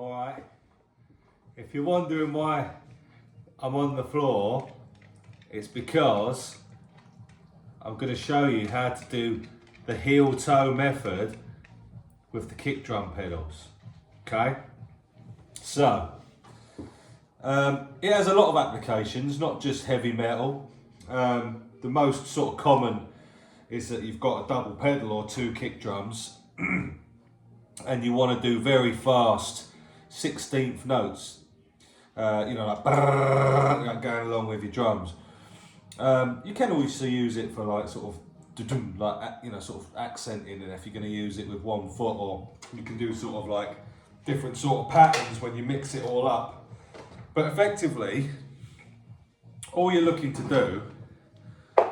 Alright, if you're wondering why I'm on the floor, it's because I'm going to show you how to do the heel toe method with the kick drum pedals. Okay, so it has a lot of applications, not just heavy metal. The most sort of common is that you've got a double pedal or two kick drums and you want to do very fast 16th notes, like going along with your drums. You can also use it for like sort of sort of accenting, and if you're going to use it with 1 foot, or you can do sort of like different sort of patterns when you mix it all up. But effectively, all you're looking to do,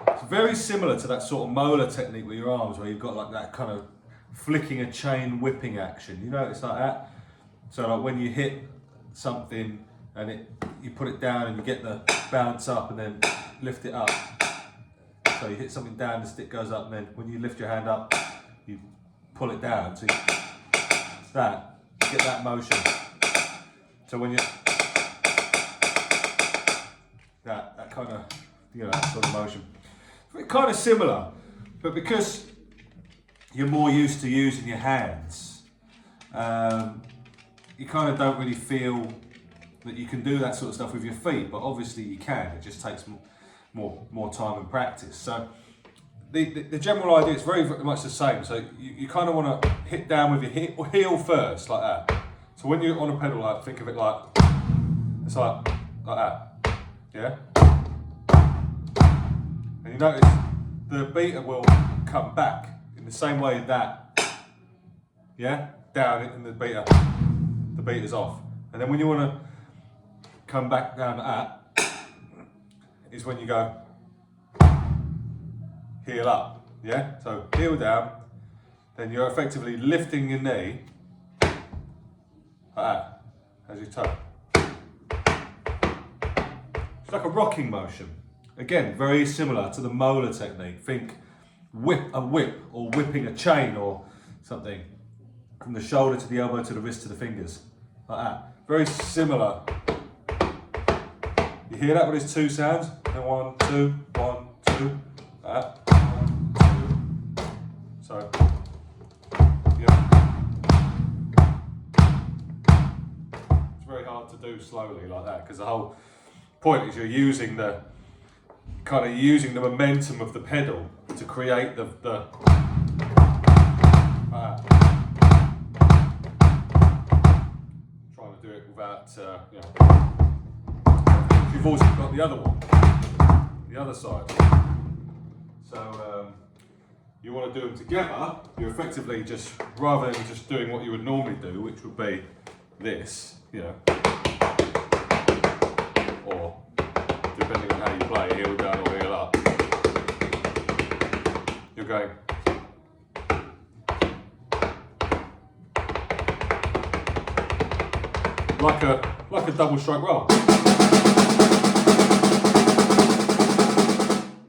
it's very similar to that sort of molar technique with your arms, where you've got like that kind of flicking a chain whipping action. You know, it's like that. So like when you hit something and you put it down and you get the bounce up and then lift it up. So you hit something down, the stick goes up, and then when you lift your hand up, you pull it down. So you get that motion. So when you that kind of that sort of motion, it's kind of similar, but because you're more used to using your hands, you kind of don't really feel that you can do that sort of stuff with your feet, but obviously you can. It just takes more time and practice. So the general idea is very much the same. So you kind of want to hit down with your heel first, like that. So when you're on a pedal, like think of it like it's like that, yeah. And you notice the beater will come back in the same way that, yeah, down and the beater's off. And then when you want to come back down to that, is when you go heel up, yeah? So heel down, then you're effectively lifting your knee like that, as you toe. It's like a rocking motion. Again, very similar to the molar technique. Think a whip or whipping a chain or something from the shoulder to the elbow to the wrist to the fingers, like that. Very similar. You hear that with its two sounds? And 1, 2, 1, 2, like that. 1, 2. So, yeah. It's very hard to do slowly like that, because the whole point is you're using the momentum of the pedal to create the trying to do it without you've also got the other one, the other side. So you want to do them together. You're effectively just, rather than just doing what you would normally do, which would be this, or depending on how you play, heel down or heel up, you're going like a double stroke roll.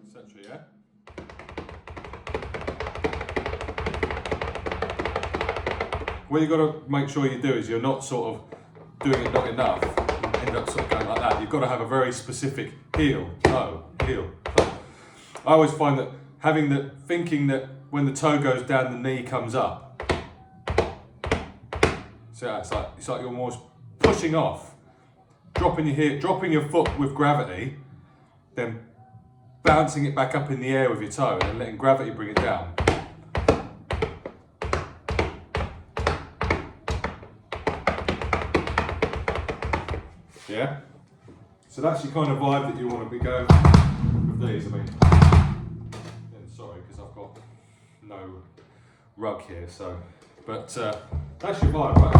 Essentially, yeah. What you've got to make sure you do is you're not sort of doing it not enough, and end up sort of going like that. You've got to have a very specific heel, toe, heel, toe. I always find that thinking that when the toe goes down, the knee comes up. So it's like you're almost pushing off, dropping your foot with gravity, then bouncing it back up in the air with your toe, and then letting gravity bring it down. Yeah? So that's your kind of vibe that you want to be going with these. I mean, sorry, because I've got no rug here, so, but that's your vibe, right?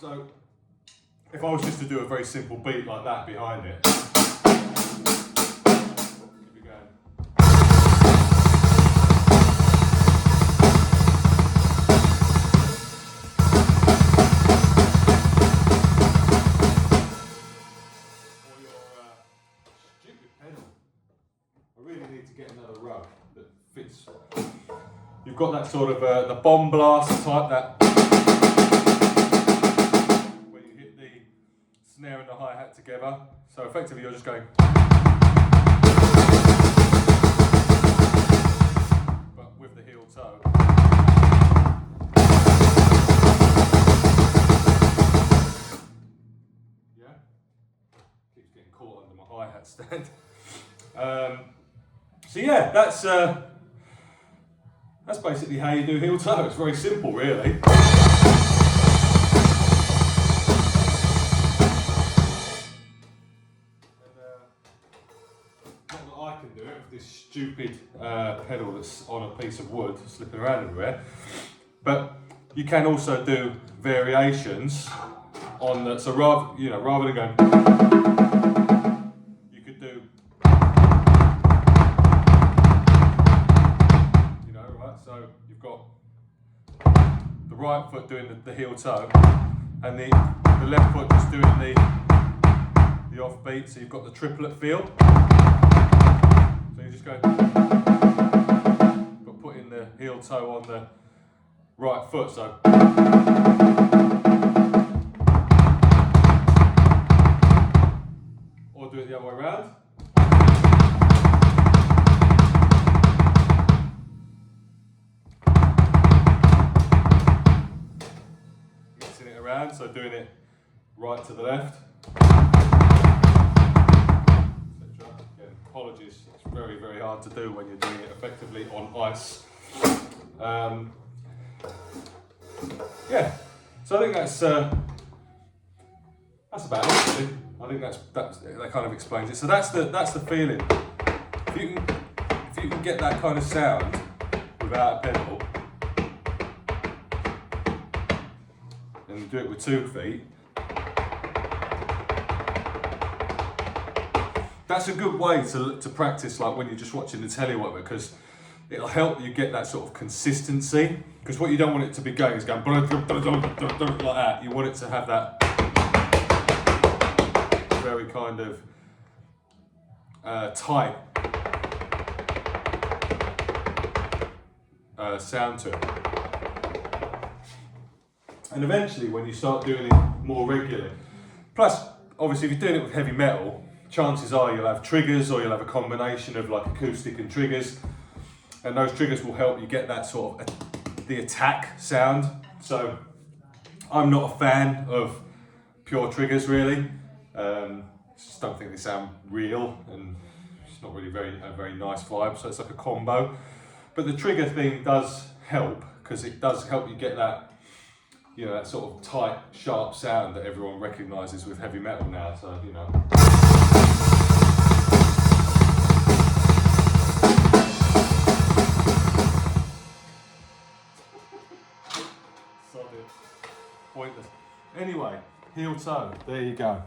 So, if I was just to do a very simple beat like that behind it, keep it going. Or your stupid pedal. I really need to get another rug that fits. You've got that sort of the bomb blast type, that where you hit the snare and the hi-hat together. So effectively you're just going, but with the heel toe. Yeah? Keeps getting caught under my hi-hat stand. So yeah, that's basically how you do heel toe. It's very simple, really. And, not that I can do it with this stupid pedal that's on a piece of wood slipping around everywhere, but you can also do variations on the. So rather than going, you could do. So you've got the right foot doing the heel toe, and the left foot just doing the offbeat. So you've got the triplet feel. So you just go, but putting the heel toe on the right foot. So. Or do it the other way around. Around, so doing it right to the left, etc. Again, apologies, it's very, very hard to do when you're doing it effectively on ice. Yeah, so I think that's about it. Really. I think that kind of explains it. So that's the feeling. If you can get that kind of sound without a pedal, and do it with 2 feet, that's a good way to practice, like when you're just watching the telly or whatever, because it'll help you get that sort of consistency, because what you don't want it to be going is going like that. You want it to have that very kind of tight sound to it. And eventually, when you start doing it more regularly, plus obviously if you're doing it with heavy metal, chances are you'll have triggers, or you'll have a combination of like acoustic and triggers, and those triggers will help you get that sort of the attack sound. So I'm not a fan of pure triggers, really. Just don't think they sound real, and it's not really a very nice vibe. So it's like a combo. But the trigger thing does help, because it does help you get that, that sort of tight, sharp sound that everyone recognises with heavy metal now. So Sod it. Pointless. Anyway, heel toe. There you go.